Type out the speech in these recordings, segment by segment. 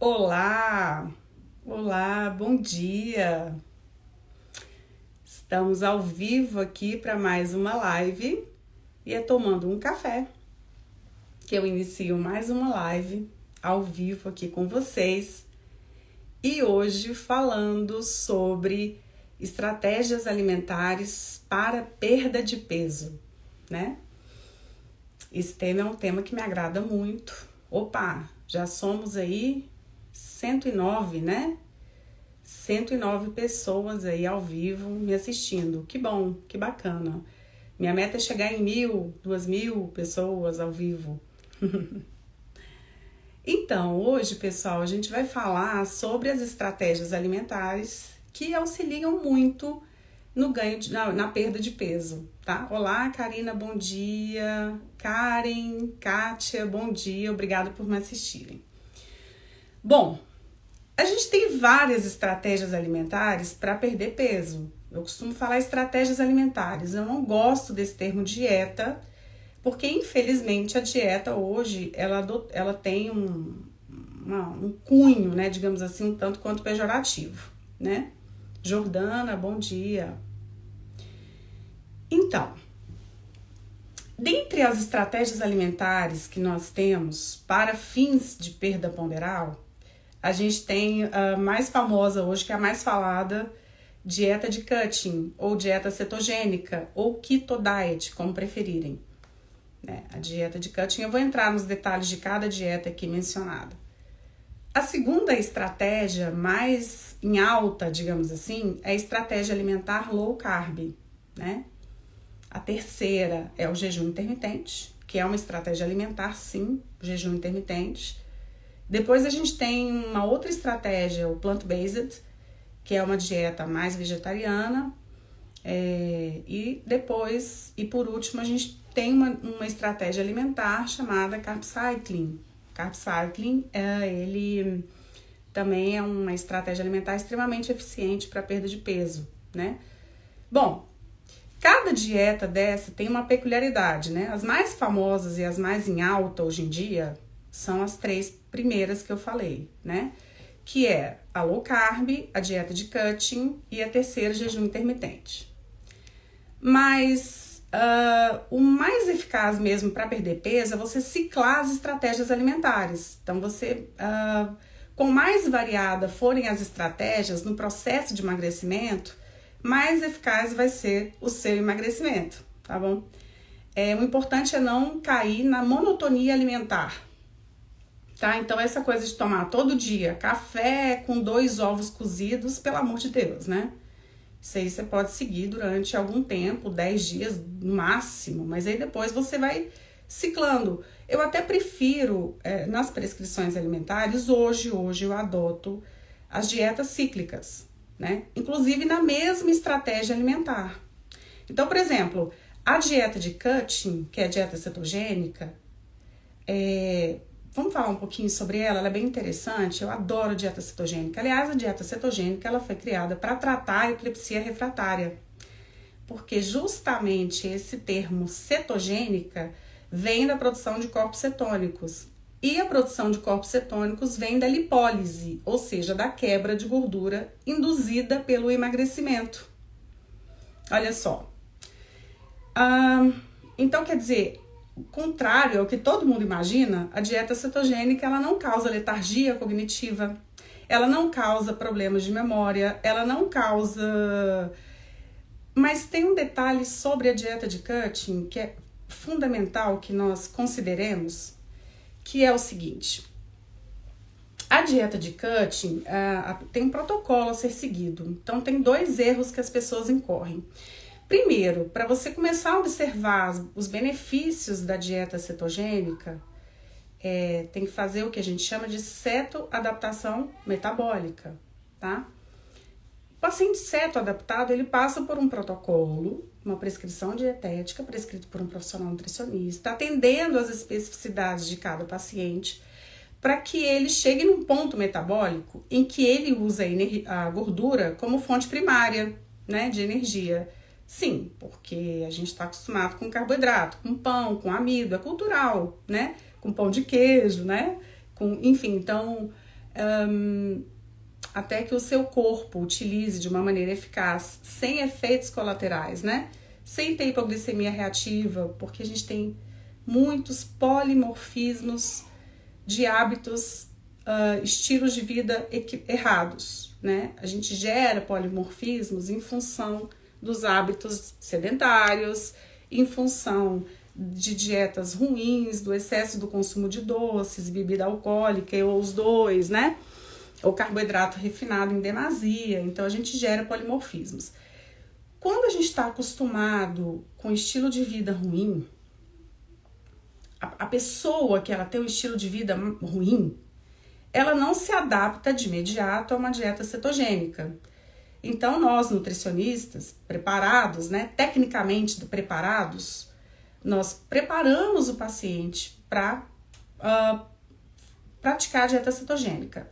Olá, olá, bom dia. Estamos ao vivo aqui para mais uma live e é tomando um café que eu inicio mais uma live ao vivo aqui com vocês e hoje falando sobre estratégias alimentares para perda de peso, né? Esse tema é um tema que me agrada muito. Opa, já somos aí 109, né? 109 pessoas aí ao vivo me assistindo. Que bom, que bacana. Minha meta é chegar em 1.000, 2.000 pessoas ao vivo. Então, hoje, pessoal, a gente vai falar sobre as estratégias alimentares que auxiliam muito no ganho, na perda de peso, tá? Olá, Karina, bom dia. Karen, Kátia, bom dia. Obrigada por me assistirem. Bom, a gente tem várias estratégias alimentares para perder peso. Eu costumo falar estratégias alimentares. Eu não gosto desse termo dieta, porque infelizmente a dieta hoje ela tem um cunho, né, digamos assim, um tanto quanto pejorativo, né? Jordana, bom dia. Então, dentre as estratégias alimentares que nós temos para fins de perda ponderal, a gente tem a mais famosa hoje, que é a mais falada, dieta de cutting, ou dieta cetogênica, ou keto diet, como preferirem. A dieta de cutting, eu vou entrar nos detalhes de cada dieta aqui mencionada. A segunda estratégia mais em alta, digamos assim, é a estratégia alimentar low carb, né? A terceira é o jejum intermitente, que é uma estratégia alimentar, sim, o jejum intermitente. Depois a gente tem uma outra estratégia, o plant-based, que é uma dieta mais vegetariana. E por último, a gente tem uma estratégia alimentar chamada carb cycling. Carb cycling, ele também é uma estratégia alimentar extremamente eficiente para perda de peso, né? Bom, cada dieta dessa tem uma peculiaridade, né? As mais famosas e as mais em alta hoje em dia são as três primeiras que eu falei, né? Que é a low carb, a dieta de cutting e a terceira, jejum intermitente. Mas o mais eficaz mesmo para perder peso é você ciclar as estratégias alimentares. Então, com mais variada forem as estratégias no processo de emagrecimento, mais eficaz vai ser o seu emagrecimento, tá bom? O importante é não cair na monotonia alimentar. Tá? Então, essa coisa de tomar todo dia café com 2 ovos cozidos, pelo amor de Deus, né? Isso aí você pode seguir durante algum tempo, 10 dias no máximo, mas aí depois você vai ciclando. Eu até prefiro, nas prescrições alimentares, hoje eu adoto as dietas cíclicas, né? Inclusive na mesma estratégia alimentar. Então, por exemplo, a dieta de cutting, que é a dieta cetogênica, vamos falar um pouquinho sobre ela, ela é bem interessante. Eu adoro dieta cetogênica. Aliás, a dieta cetogênica ela foi criada para tratar a epilepsia refratária. Porque justamente esse termo cetogênica vem da produção de corpos cetônicos. E a produção de corpos cetônicos vem da lipólise, ou seja, da quebra de gordura induzida pelo emagrecimento. Olha só. Então, quer dizer, contrário ao que todo mundo imagina, a dieta cetogênica ela não causa letargia cognitiva, ela não causa problemas de memória, ela não causa... Mas tem um detalhe sobre a dieta de cutting que é fundamental que nós consideremos, que é o seguinte: a dieta de cutting tem um protocolo a ser seguido, então tem 2 erros que as pessoas incorrem. Primeiro, para você começar a observar os benefícios da dieta cetogênica, tem que fazer o que a gente chama de cetoadaptação metabólica, tá? O paciente cetoadaptado, ele passa por um protocolo, uma prescrição dietética, prescrito por um profissional nutricionista, atendendo às especificidades de cada paciente, para que ele chegue num ponto metabólico em que ele usa a gordura como fonte primária, né, de energia. Sim, porque a gente está acostumado com carboidrato, com pão, com amido, é cultural, né? Com pão de queijo, né? Enfim, então até que o seu corpo utilize de uma maneira eficaz, sem efeitos colaterais, né? Sem ter hipoglicemia reativa, porque a gente tem muitos polimorfismos de hábitos, estilos de vida errados, né? A gente gera polimorfismos em função dos hábitos sedentários, em função de dietas ruins, do excesso do consumo de doces, bebida alcoólica ou os dois, né? Ou carboidrato refinado em demasia. Então a gente gera polimorfismos. Quando a gente está acostumado com estilo de vida ruim, a pessoa que ela tem um estilo de vida ruim, ela não se adapta de imediato a uma dieta cetogênica. Então nós nutricionistas preparados, né, tecnicamente preparados, nós preparamos o paciente para praticar a dieta cetogênica,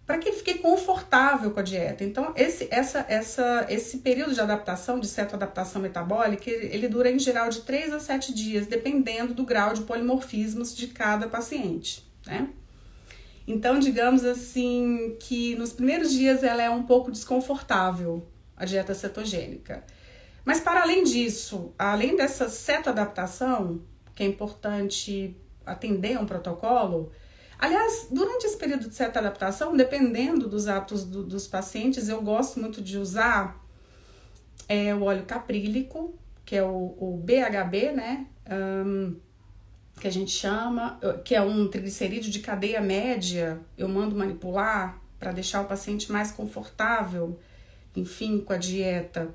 para que ele fique confortável com a dieta. Então, esse período de adaptação, de cetoadaptação metabólica, ele dura em geral de 3 a 7 dias, dependendo do grau de polimorfismos de cada paciente, né? Então, digamos assim, que nos primeiros dias ela é um pouco desconfortável, a dieta cetogênica. Mas, para além disso, além dessa cetoadaptação, que é importante atender a um protocolo, aliás, durante esse período de cetoadaptação, dependendo dos hábitos dos pacientes, eu gosto muito de usar o óleo caprílico, que é o BHB, né? Que a gente chama, que é um triglicerídeo de cadeia média. Eu mando manipular para deixar o paciente mais confortável, enfim, com a dieta,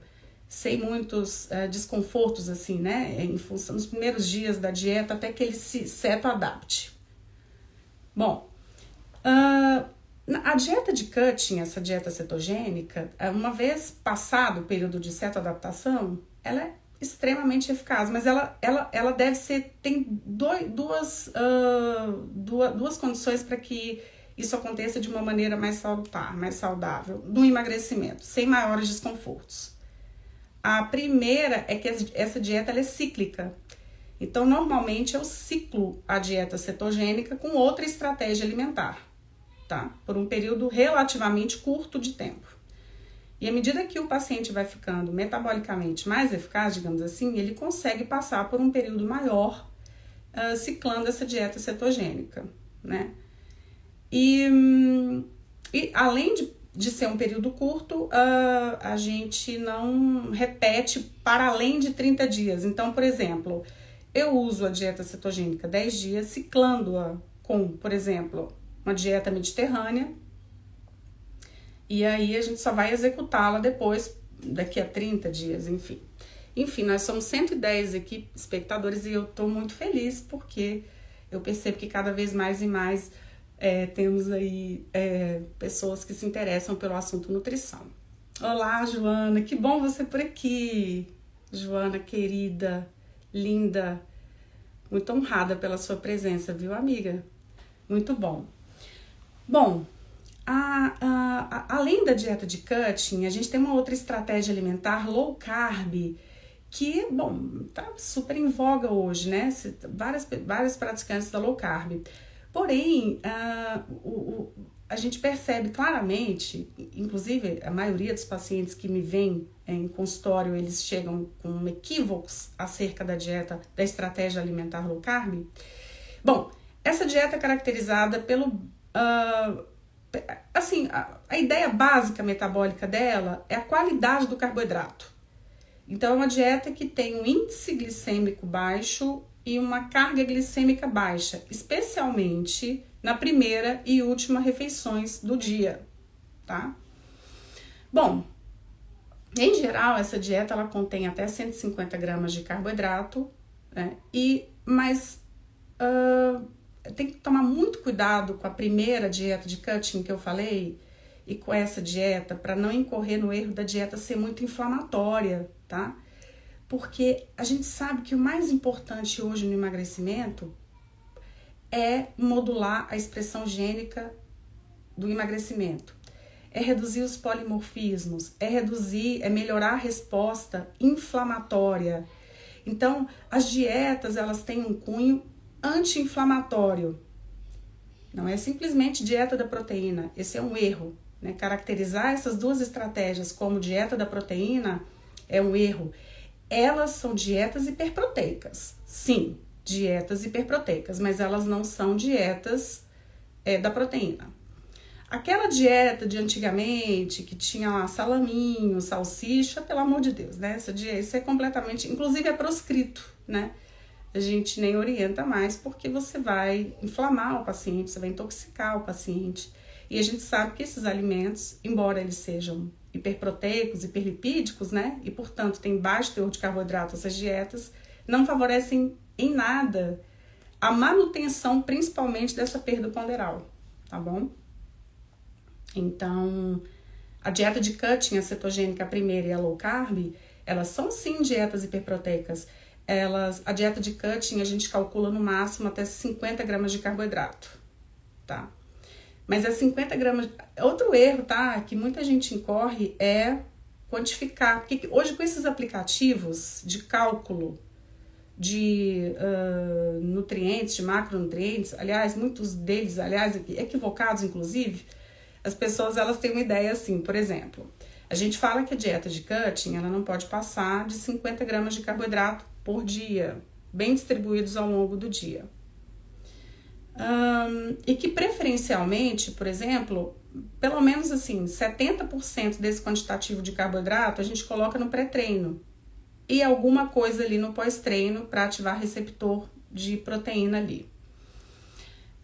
sem muitos desconfortos, assim, né? Em função dos primeiros dias da dieta, até que ele se cetoadapte. Bom, a dieta de Cutting, essa dieta cetogênica, uma vez passado o período de cetoadaptação, ela é extremamente eficaz, mas ela deve ser, tem duas condições para que isso aconteça de uma maneira mais salutar, mais saudável, do emagrecimento, sem maiores desconfortos. A primeira é que essa dieta ela é cíclica. Então, normalmente eu ciclo a dieta cetogênica com outra estratégia alimentar, tá? Por um período relativamente curto de tempo. E à medida que o paciente vai ficando metabolicamente mais eficaz, digamos assim, ele consegue passar por um período maior ciclando essa dieta cetogênica, né? E além de ser um período curto, a gente não repete para além de 30 dias. Então, por exemplo, eu uso a dieta cetogênica 10 dias, ciclando-a com, por exemplo, uma dieta mediterrânea. E aí a gente só vai executá-la depois, daqui a 30 dias, enfim. Enfim, nós somos 110 aqui, espectadores, e eu tô muito feliz porque eu percebo que cada vez mais e mais temos aí pessoas que se interessam pelo assunto nutrição. Olá, Joana, que bom você por aqui. Joana, querida, linda, muito honrada pela sua presença, viu, amiga? Muito bom. Bom, além da dieta de Cutting, a gente tem uma outra estratégia alimentar low carb, que, bom, tá super em voga hoje, né? Vários praticantes da low carb. Porém, a gente percebe claramente, inclusive a maioria dos pacientes que me vêm em consultório, eles chegam com equívocos acerca da dieta, da estratégia alimentar low carb. Bom, essa dieta é caracterizada pelo... assim, a ideia básica metabólica dela é a qualidade do carboidrato. Então, é uma dieta que tem um índice glicêmico baixo e uma carga glicêmica baixa, especialmente na primeira e última refeições do dia, tá? Bom, em geral, essa dieta ela contém até 150 gramas de carboidrato, né? Mas tem que tomar muito cuidado com a primeira dieta de Cutting que eu falei e com essa dieta para não incorrer no erro da dieta ser muito inflamatória, tá? Porque a gente sabe que o mais importante hoje no emagrecimento é modular a expressão gênica do emagrecimento, é reduzir os polimorfismos, é melhorar a resposta inflamatória. Então, as dietas, elas têm um cunho anti-inflamatório. Não é simplesmente dieta da proteína. Esse é um erro, né? Caracterizar essas duas estratégias como dieta da proteína é um erro. Elas são dietas hiperproteicas. Sim, dietas hiperproteicas, mas elas não são dietas da proteína. Aquela dieta de antigamente, que tinha lá salaminho, salsicha, pelo amor de Deus, né? Isso é completamente, inclusive é proscrito, né? A gente nem orienta mais porque você vai inflamar o paciente, você vai intoxicar o paciente. E a gente sabe que esses alimentos, embora eles sejam hiperproteicos, hiperlipídicos, né? E, portanto, tem baixo teor de carboidrato, essas dietas não favorecem em nada a manutenção, principalmente, dessa perda ponderal, tá bom? Então, a dieta de cutting, a cetogênica, a primeira e a low carb, elas são sim dietas hiperproteicas. A dieta de cutting a gente calcula no máximo até 50 gramas de carboidrato, tá? Mas é 50 gramas... Outro erro, tá? Que muita gente incorre é quantificar. Porque hoje com esses aplicativos de cálculo de nutrientes, de macronutrientes, aliás, muitos deles, equivocados inclusive, as pessoas elas têm uma ideia assim, por exemplo, a gente fala que a dieta de cutting ela não pode passar de 50 gramas de carboidrato por dia, bem distribuídos ao longo do dia. E que preferencialmente, por exemplo, pelo menos assim, 70% desse quantitativo de carboidrato a gente coloca no pré-treino e alguma coisa ali no pós-treino para ativar receptor de proteína ali.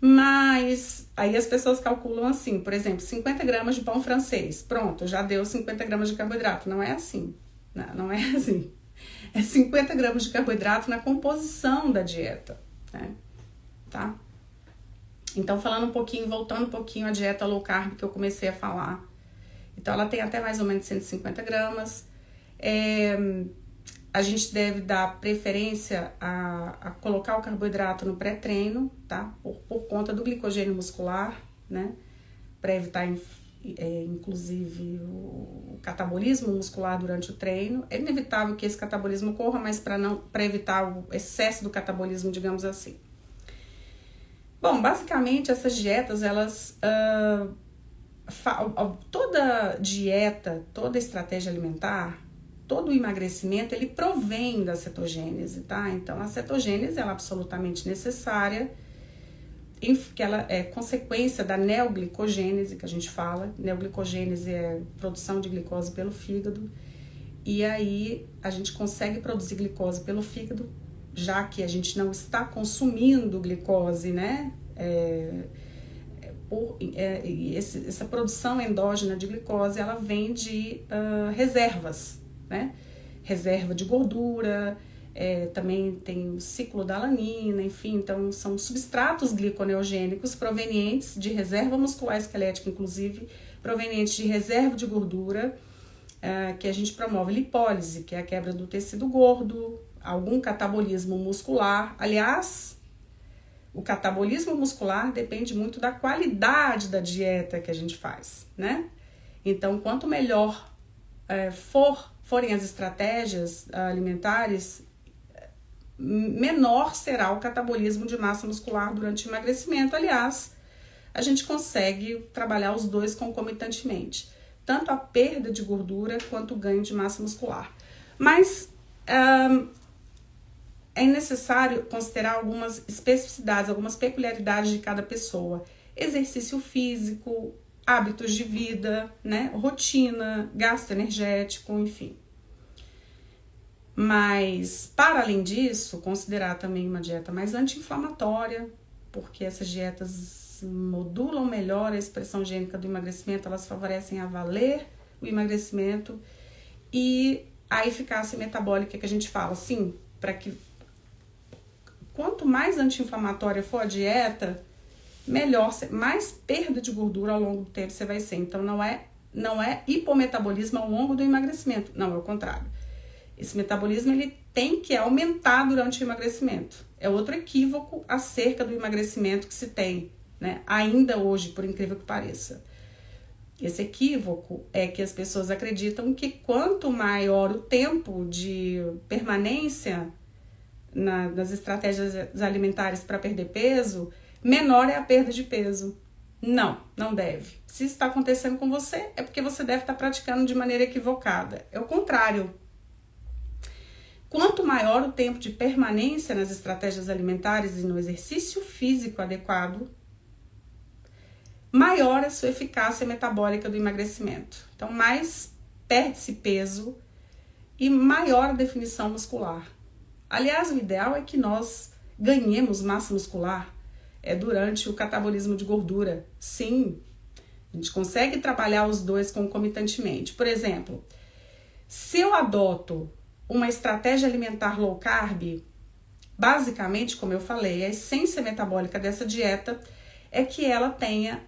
Mas aí as pessoas calculam assim, por exemplo, 50 gramas de pão francês, pronto, já deu 50 gramas de carboidrato. Não é assim, não é assim. É 50 gramas de carboidrato na composição da dieta, né? Tá? Então, voltando um pouquinho à dieta low carb que eu comecei a falar. Então, ela tem até mais ou menos 150 gramas. A gente deve dar preferência a colocar o carboidrato no pré-treino, tá? Por conta do glicogênio muscular, né? Para evitar, inclusive, o catabolismo muscular durante o treino. É inevitável que esse catabolismo ocorra, mas para evitar o excesso do catabolismo, digamos assim. Bom, basicamente essas dietas, toda dieta, toda estratégia alimentar, todo o emagrecimento, ele provém da cetogênese, tá? Então, a cetogênese, ela é absolutamente necessária, que ela é consequência da neoglicogênese, que a gente fala. Neoglicogênese é produção de glicose pelo fígado, e aí a gente consegue produzir glicose pelo fígado, já que a gente não está consumindo glicose, né? Essa produção endógena de glicose, ela vem de reservas, né? Reserva de gordura, também tem o ciclo da alanina, enfim, então são substratos gliconeogênicos provenientes de reserva muscular esquelética, inclusive provenientes de reserva de gordura, que a gente promove lipólise, que é a quebra do tecido gordo, algum catabolismo muscular. Aliás, o catabolismo muscular depende muito da qualidade da dieta que a gente faz, né? Então, quanto melhor forem as estratégias alimentares, menor será o catabolismo de massa muscular durante o emagrecimento. Aliás, a gente consegue trabalhar os dois concomitantemente, tanto a perda de gordura quanto o ganho de massa muscular. Mas é necessário considerar algumas especificidades, algumas peculiaridades de cada pessoa. Exercício físico, hábitos de vida, né? Rotina, gasto energético, enfim. Mas, para além disso, considerar também uma dieta mais anti-inflamatória, porque essas dietas modulam melhor a expressão gênica do emagrecimento, elas favorecem a valer o emagrecimento e a eficácia metabólica que a gente fala, assim, para que quanto mais anti-inflamatória for a dieta, melhor, mais perda de gordura ao longo do tempo você vai ser. Então, não é hipometabolismo ao longo do emagrecimento, não, é o contrário. Esse metabolismo ele tem que aumentar durante o emagrecimento. É outro equívoco acerca do emagrecimento que se tem, né? Ainda hoje, por incrível que pareça. Esse equívoco é que as pessoas acreditam que quanto maior o tempo de permanência nas estratégias alimentares para perder peso, menor é a perda de peso. Não, não deve. Se isso está acontecendo com você, é porque você deve estar praticando de maneira equivocada. É o contrário. Quanto maior o tempo de permanência nas estratégias alimentares e no exercício físico adequado, maior a sua eficácia metabólica do emagrecimento. Então, mais perde-se peso e maior a definição muscular. Aliás, o ideal é que nós ganhemos massa muscular durante o catabolismo de gordura. Sim, a gente consegue trabalhar os dois concomitantemente. Por exemplo, se eu adoto uma estratégia alimentar low carb, basicamente, como eu falei, a essência metabólica dessa dieta é que ela tenha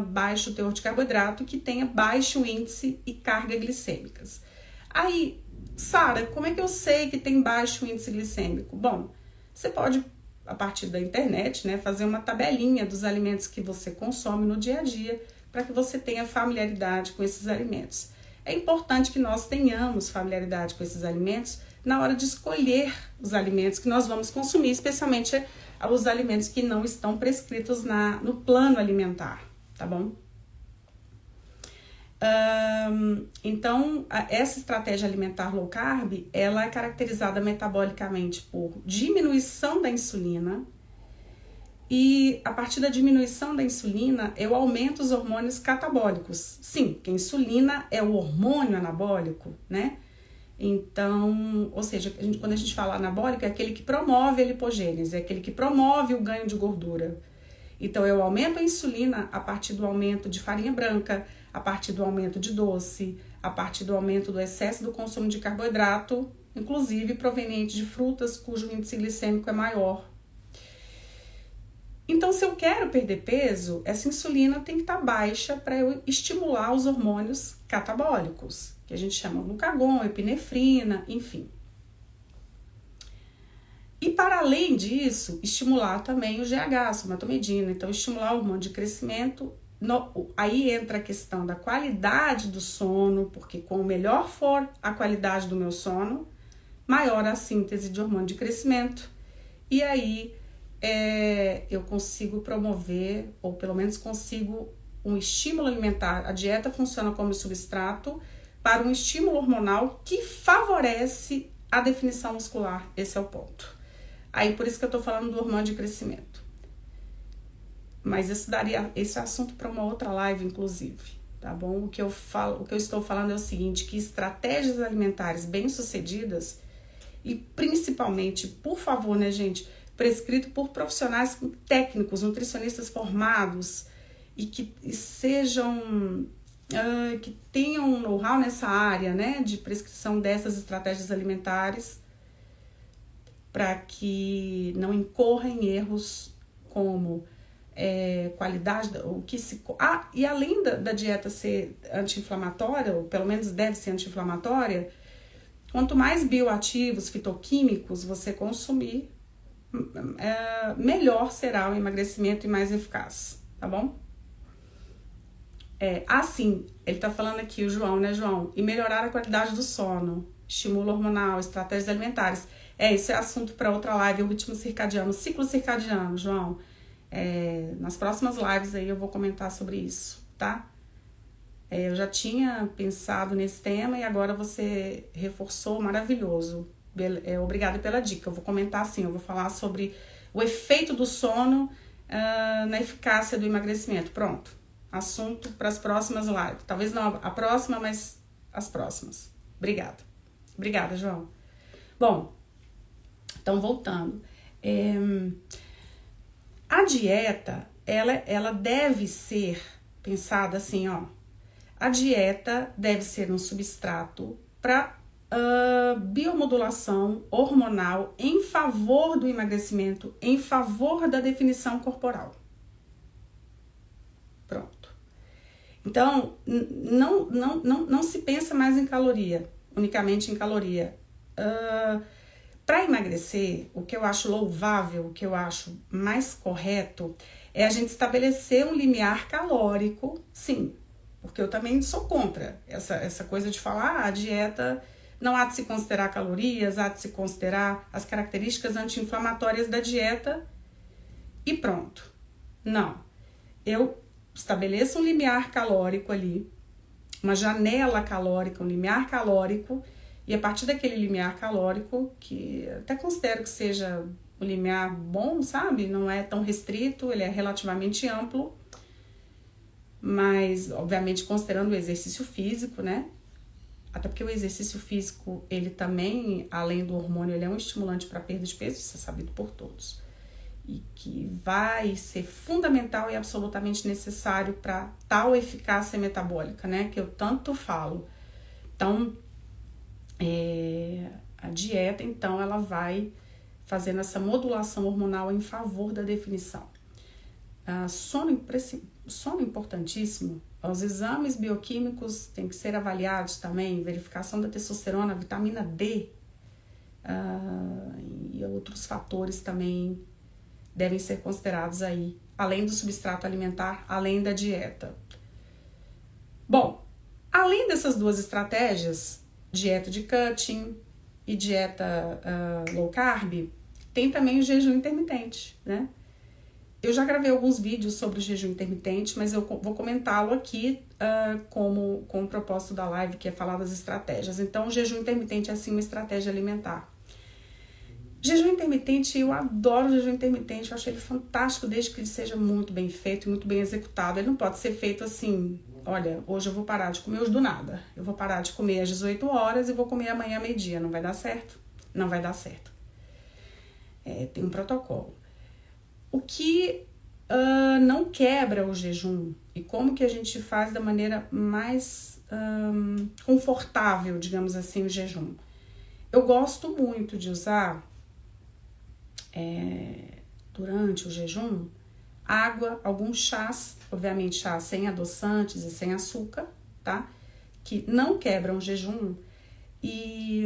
baixo teor de carboidrato, que tenha baixo índice e carga glicêmicas. Aí, Sara, como é que eu sei que tem baixo índice glicêmico? Bom, você pode, a partir da internet, né, fazer uma tabelinha dos alimentos que você consome no dia a dia, para que você tenha familiaridade com esses alimentos. É importante que nós tenhamos familiaridade com esses alimentos na hora de escolher os alimentos que nós vamos consumir, especialmente os alimentos que não estão prescritos no plano alimentar, tá bom? Então, essa estratégia alimentar low carb, ela é caracterizada metabolicamente por diminuição da insulina, e a partir da diminuição da insulina, eu aumento os hormônios catabólicos. Sim, porque a insulina é o hormônio anabólico, né? Então, ou seja, quando a gente fala anabólico, é aquele que promove a lipogênese, é aquele que promove o ganho de gordura. Então, eu aumento a insulina a partir do aumento de farinha branca, a partir do aumento de doce, a partir do aumento do excesso do consumo de carboidrato, inclusive proveniente de frutas cujo índice glicêmico é maior. Então, se eu quero perder peso, essa insulina tem que estar baixa para eu estimular os hormônios catabólicos, que a gente chama glucagon, epinefrina, enfim. E para além disso, estimular também o GH, a somatomedina, então estimular o hormônio de crescimento. Aí entra a questão da qualidade do sono, porque quanto melhor for a qualidade do meu sono, maior a síntese de hormônio de crescimento. E aí eu consigo promover, ou pelo menos consigo um estímulo alimentar. A dieta funciona como substrato para um estímulo hormonal que favorece a definição muscular. Esse é o ponto. Aí por isso que eu tô falando do hormônio de crescimento. Mas esse é assunto para uma outra live, inclusive, tá bom? O que eu estou falando é o seguinte, que estratégias alimentares bem-sucedidas, e principalmente, por favor, né, gente, prescrito por profissionais técnicos, nutricionistas formados e que sejam, que tenham um know-how nessa área, né, de prescrição dessas estratégias alimentares, para que não incorra em erros como qualidade, e além da dieta ser anti-inflamatória, ou pelo menos deve ser anti-inflamatória, quanto mais bioativos, fitoquímicos você consumir, melhor será o emagrecimento e mais eficaz, tá bom? Assim, ele tá falando aqui, o João, né, João? E melhorar a qualidade do sono, estímulo hormonal, estratégias alimentares. Isso é assunto para outra live, o ritmo circadiano, o ciclo circadiano, João. Nas próximas lives aí eu vou comentar sobre isso, tá? Eu já tinha pensado nesse tema e agora você reforçou, maravilhoso. Obrigada pela dica. Eu vou comentar assim, eu vou falar sobre o efeito do sono na eficácia do emagrecimento. Pronto, assunto para as próximas lives. Talvez não a próxima, mas as próximas. Obrigada, João. Bom, então voltando. A dieta, ela deve ser pensada assim, ó. A dieta deve ser um substrato para biomodulação hormonal em favor do emagrecimento, em favor da definição corporal. Pronto. Então, não se pensa mais em caloria, unicamente em caloria. Para emagrecer, o que eu acho louvável, o que eu acho mais correto, é a gente estabelecer um limiar calórico, sim, porque eu também sou contra essa coisa de falar, a dieta não há de se considerar calorias, há de se considerar as características anti-inflamatórias da dieta e pronto. Não. Eu estabeleço um limiar calórico ali, uma janela calórica, um limiar calórico, e a partir daquele limiar calórico, que até considero que seja um limiar bom, sabe? Não é tão restrito, ele é relativamente amplo, mas obviamente considerando o exercício físico, né? Até porque o exercício físico, ele também, além do hormônio, ele é um estimulante para perda de peso, isso é sabido por todos. E que vai ser fundamental e absolutamente necessário para tal eficácia metabólica, né? Que eu tanto falo. Então, a dieta, então, ela vai fazendo essa modulação hormonal em favor da definição. Sono importantíssimo. Os exames bioquímicos têm que ser avaliados também, verificação da testosterona, vitamina D e outros fatores também devem ser considerados aí, além do substrato alimentar, além da dieta. Bom, além dessas duas estratégias, dieta de cutting e dieta low carb, tem também o jejum intermitente, né? Eu já gravei alguns vídeos sobre o jejum intermitente, mas eu vou comentá-lo aqui com o propósito da live, que é falar das estratégias. Então, o jejum intermitente é, sim, uma estratégia alimentar. Jejum intermitente, eu adoro o jejum intermitente, eu acho ele fantástico, desde que ele seja muito bem feito e muito bem executado. Ele não pode ser feito assim, olha, hoje eu vou parar de comer hoje do nada. Eu vou parar de comer às 18 horas e vou comer amanhã à meio-dia. Não vai dar certo? Não vai dar certo. Tem um protocolo. O que não quebra o jejum e como que a gente faz da maneira mais confortável, digamos assim, o jejum. Eu gosto muito de usar, durante o jejum, água, alguns chás, obviamente chás sem adoçantes e sem açúcar, tá? Que não quebram o jejum. E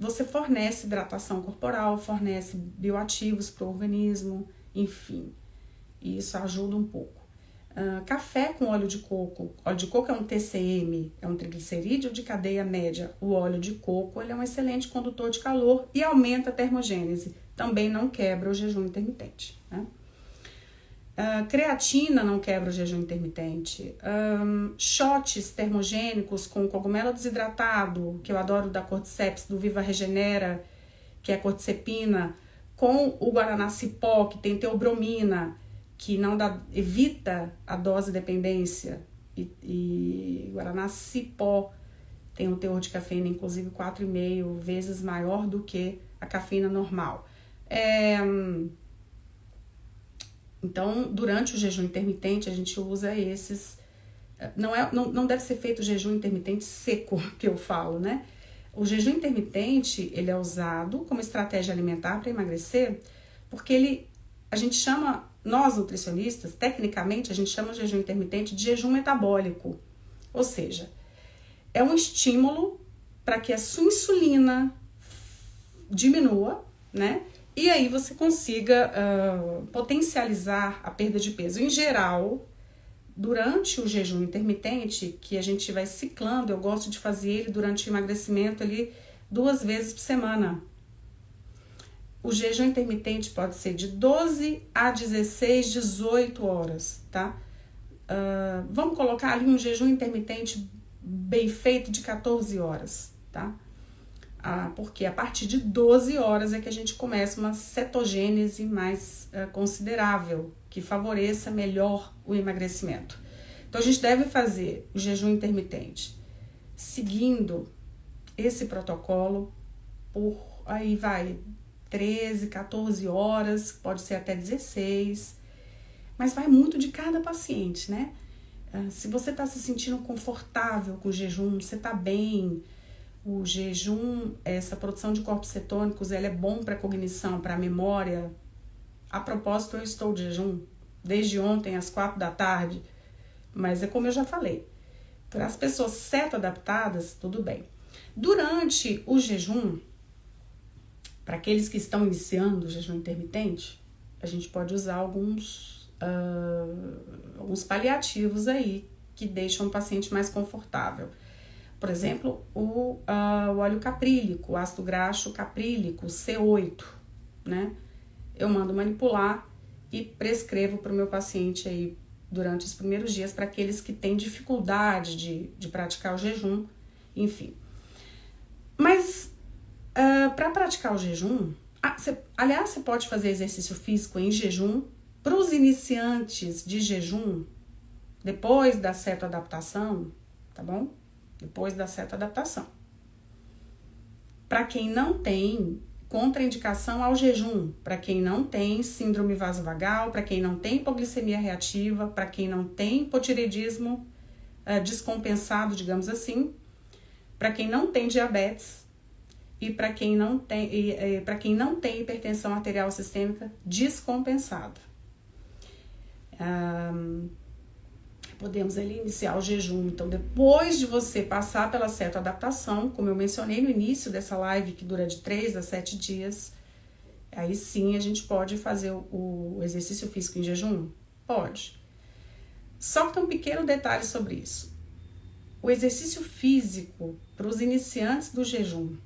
você fornece hidratação corporal, fornece bioativos para o organismo, enfim, e isso ajuda um pouco. Café com óleo de coco. Óleo de coco é um TCM, é um triglicerídeo de cadeia média. O óleo de coco, ele é um excelente condutor de calor e aumenta a termogênese. Também não quebra o jejum intermitente, né? Creatina não quebra o jejum intermitente. Shots termogênicos com cogumelo desidratado, que eu adoro, da Cordyceps, do Viva Regenera, que é a cordycepina, com o guaraná cipó, que tem teobromina, que não evita a dose dependência, e guaraná cipó tem um teor de cafeína, inclusive 4,5 vezes maior do que a cafeína normal. Então, durante o jejum intermitente, a gente usa esses... Não deve ser feito o jejum intermitente seco, que eu falo, né? O jejum intermitente, ele é usado como estratégia alimentar para emagrecer, porque a gente chama, nós nutricionistas, tecnicamente, a gente chama o jejum intermitente de jejum metabólico. Ou seja, é um estímulo para que a sua insulina diminua, né? E aí você consiga potencializar a perda de peso. Em geral, durante o jejum intermitente, que a gente vai ciclando, eu gosto de fazer ele durante o emagrecimento ali 2 vezes por semana. O jejum intermitente pode ser de 12 a 16, 18 horas, tá? Vamos colocar ali um jejum intermitente bem feito de 14 horas, tá? Porque a partir de 12 horas é que a gente começa uma cetogênese mais considerável, que favoreça melhor o emagrecimento. Então, a gente deve fazer o jejum intermitente seguindo esse protocolo por, 13, 14 horas, pode ser até 16, mas vai muito de cada paciente, né? Se você está se sentindo confortável com o jejum, você está bem. O jejum, essa produção de corpos cetônicos, ela é bom para a cognição, para a memória. A propósito, eu estou de jejum desde ontem às 4 da tarde, mas é como eu já falei, para as pessoas ceto-adaptadas, tudo bem. Durante o jejum, para aqueles que estão iniciando o jejum intermitente, a gente pode usar alguns paliativos aí, que deixam o paciente mais confortável. Por exemplo, o óleo caprílico, o ácido graxo caprílico, C8, né? Eu mando manipular e prescrevo para o meu paciente aí durante os primeiros dias, para aqueles que têm dificuldade de praticar o jejum, enfim. Mas para praticar o jejum, aliás, você pode fazer exercício físico em jejum. Para os iniciantes de jejum, depois da cetoadaptação, tá bom? Depois da cetoadaptação. Para quem não tem contraindicação ao jejum, para quem não tem síndrome vasovagal, para quem não tem hipoglicemia reativa, para quem não tem hipotireoidismo descompensado, digamos assim, para quem não tem diabetes e para quem não tem hipertensão arterial sistêmica descompensada. Podemos ali iniciar o jejum. Então, depois de você passar pela cetoadaptação, como eu mencionei no início dessa live, que dura de 3 a 7 dias, aí sim a gente pode fazer o exercício físico em jejum? Pode. Só que tem um pequeno detalhe sobre isso. O exercício físico para os iniciantes do jejum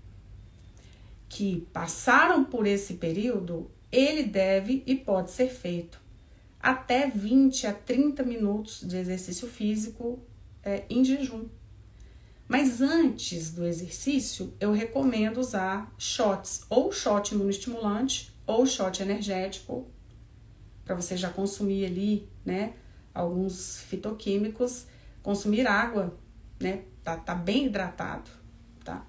que passaram por esse período, ele deve e pode ser feito até 20 a 30 minutos de exercício físico em jejum. Mas antes do exercício, eu recomendo usar shots, ou shot imunoestimulante, ou shot energético, para você já consumir ali, né, alguns fitoquímicos, consumir água, né, tá bem hidratado, tá?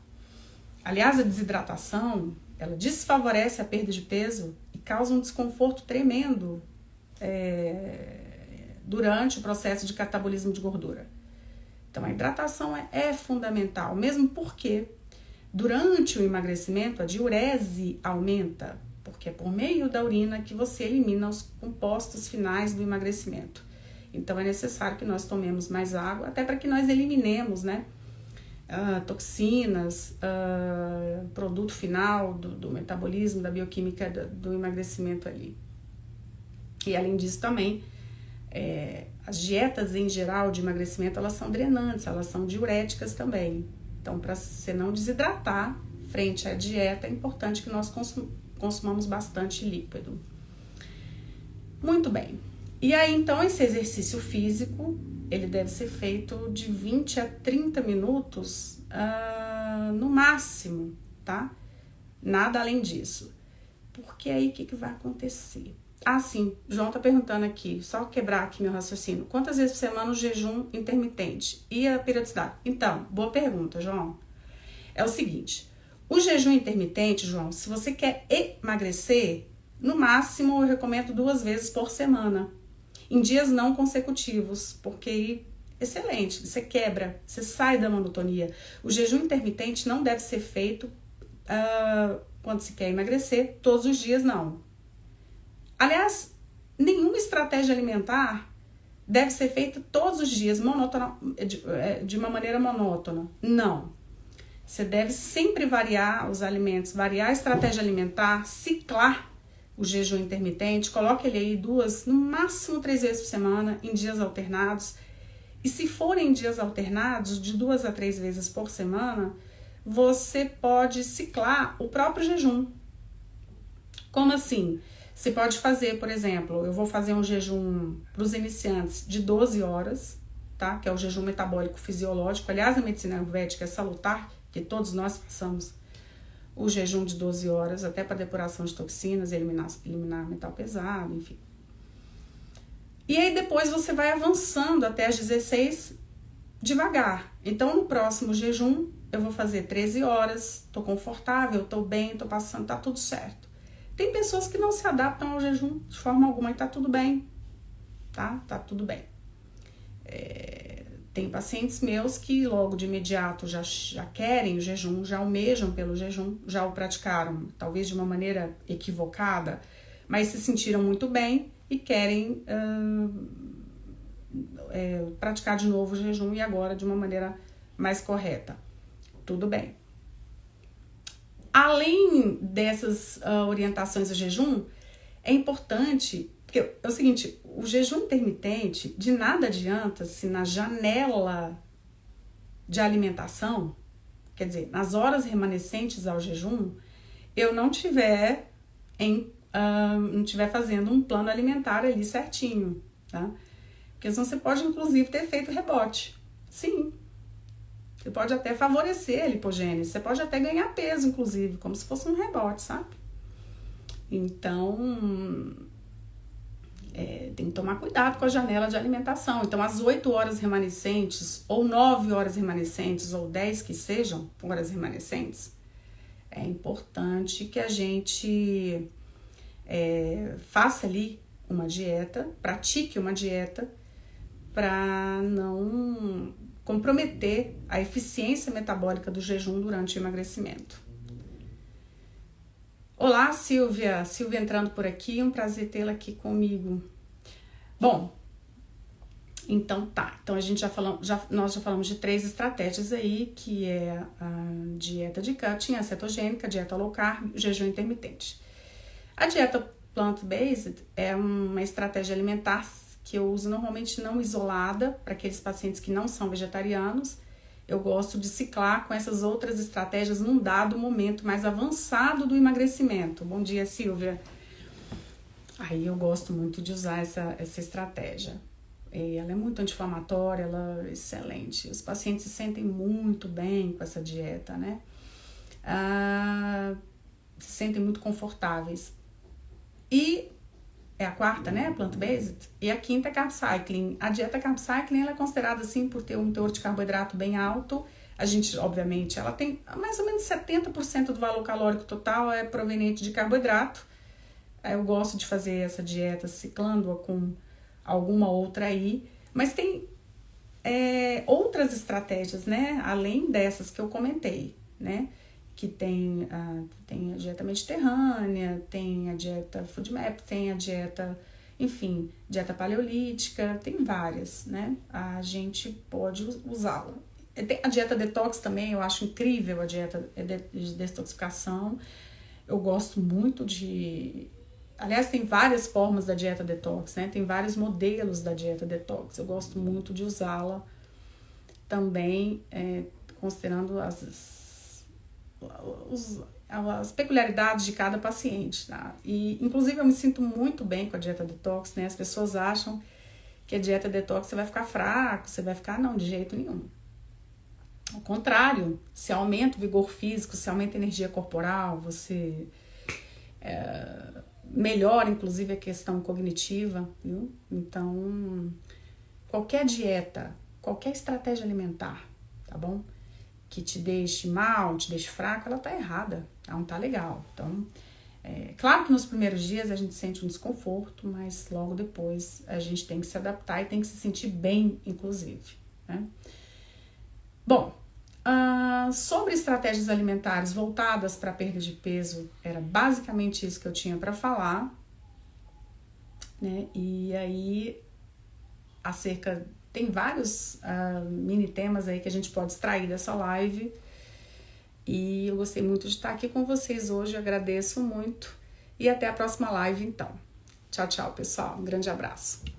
Aliás, a desidratação, ela desfavorece a perda de peso e causa um desconforto tremendo durante o processo de catabolismo de gordura. Então, a hidratação é fundamental, mesmo porque durante o emagrecimento a diurese aumenta, porque é por meio da urina que você elimina os compostos finais do emagrecimento. Então, é necessário que nós tomemos mais água, até para que nós eliminemos, né, toxinas, produto final do metabolismo, da bioquímica do emagrecimento ali. E além disso também, as dietas em geral de emagrecimento, elas são drenantes, elas são diuréticas também. Então, para você não desidratar frente à dieta, é importante que nós consumamos bastante líquido. Muito bem. E aí, então, esse exercício físico, ele deve ser feito de 20 a 30 minutos no máximo, tá? Nada além disso. Porque aí, o que vai acontecer? Sim, João tá perguntando aqui, só quebrar aqui meu raciocínio. Quantas vezes por semana o jejum intermitente e a periodicidade? Então, boa pergunta, João. É o seguinte, o jejum intermitente, João, se você quer emagrecer, no máximo eu recomendo 2 vezes por semana, em dias não consecutivos, porque excelente, você quebra, você sai da monotonia. O jejum intermitente não deve ser feito quando se quer emagrecer, todos os dias não. Aliás, nenhuma estratégia alimentar deve ser feita todos os dias de uma maneira monótona. Não. Você deve sempre variar os alimentos, variar a estratégia alimentar, ciclar o jejum intermitente, coloque ele aí 2, no máximo 3 vezes por semana, em dias alternados. E se forem dias alternados, de 2 a 3 vezes por semana, você pode ciclar o próprio jejum. Como assim? Você pode fazer, por exemplo, eu vou fazer um jejum para os iniciantes de 12 horas, tá? Que é o jejum metabólico fisiológico. Aliás, a medicina ayurvédica é salutar, que todos nós façamos o jejum de 12 horas, até para depuração de toxinas, eliminar metal pesado, enfim. E aí depois você vai avançando até as 16 devagar. Então, no próximo jejum, eu vou fazer 13 horas, tô confortável, tô bem, tô passando, tá tudo certo. Tem pessoas que não se adaptam ao jejum de forma alguma e tá tudo bem, tá? Tá tudo bem. Tem pacientes meus que logo de imediato já querem o jejum, já almejam pelo jejum, já o praticaram, talvez de uma maneira equivocada, mas se sentiram muito bem e querem praticar de novo o jejum e agora de uma maneira mais correta. Tudo bem. Além dessas orientações ao jejum, é importante, porque é o seguinte, o jejum intermitente, de nada adianta se na janela de alimentação, quer dizer, nas horas remanescentes ao jejum, eu não tiver em não estiver fazendo um plano alimentar ali certinho, tá? Porque senão você pode, inclusive, ter feito rebote. Sim. Você pode até favorecer a lipogênese, você pode até ganhar peso, inclusive, como se fosse um rebote, sabe? Então, tem que tomar cuidado com a janela de alimentação. Então, as 8 horas remanescentes, ou 9 horas remanescentes, ou 10 que sejam horas remanescentes, é importante que a gente faça ali uma dieta, pratique uma dieta, para não comprometer a eficiência metabólica do jejum durante o emagrecimento. Olá, Silvia. Silvia entrando por aqui, um prazer tê-la aqui comigo. Bom, então tá. Então a gente nós já falamos de 3 estratégias aí, que é a dieta de cutting, a cetogênica, a dieta low carb, o jejum intermitente. A dieta plant-based é uma estratégia alimentar que eu uso normalmente não isolada para aqueles pacientes que não são vegetarianos. Eu gosto de ciclar com essas outras estratégias num dado momento mais avançado do emagrecimento. Bom dia, Silvia. Aí eu gosto muito de usar essa estratégia. Ela é muito anti-inflamatória, ela é excelente. Os pacientes se sentem muito bem com essa dieta, né? Se sentem muito confortáveis. E é a quarta, né, plant-based, e a quinta é carb cycling. A dieta carb cycling ela é considerada assim por ter um teor de carboidrato bem alto. A gente, obviamente, ela tem mais ou menos 70% do valor calórico total é proveniente de carboidrato. Eu gosto de fazer essa dieta ciclando-a com alguma outra aí, mas tem outras estratégias, né, além dessas que eu comentei, né, que tem a dieta mediterrânea, tem a dieta FoodMap, tem a dieta, enfim, dieta paleolítica, tem várias, né? A gente pode usá-la. Tem a dieta detox também, eu acho incrível a dieta de detoxificação. Eu gosto muito de... Aliás, tem várias formas da dieta detox, né? Tem vários modelos da dieta detox. Eu gosto muito de usá-la também, considerando as peculiaridades de cada paciente, tá? E, inclusive, eu me sinto muito bem com a dieta detox, né? As pessoas acham que a dieta detox você vai ficar fraco, você vai ficar... Não, de jeito nenhum. Ao contrário, se aumenta o vigor físico, se aumenta a energia corporal, você melhora, inclusive, a questão cognitiva, viu? Então, qualquer dieta, qualquer estratégia alimentar, tá bom? Que te deixe mal, te deixe fraco, ela tá errada, ela não tá legal. Então, claro que nos primeiros dias a gente sente um desconforto, mas logo depois a gente tem que se adaptar e tem que se sentir bem, inclusive, né? Bom, sobre estratégias alimentares voltadas para perda de peso, era basicamente isso que eu tinha para falar, né? E aí, tem vários mini temas aí que a gente pode extrair dessa live. E eu gostei muito de estar aqui com vocês hoje, agradeço muito. E até a próxima live, então. Tchau, tchau, pessoal. Um grande abraço.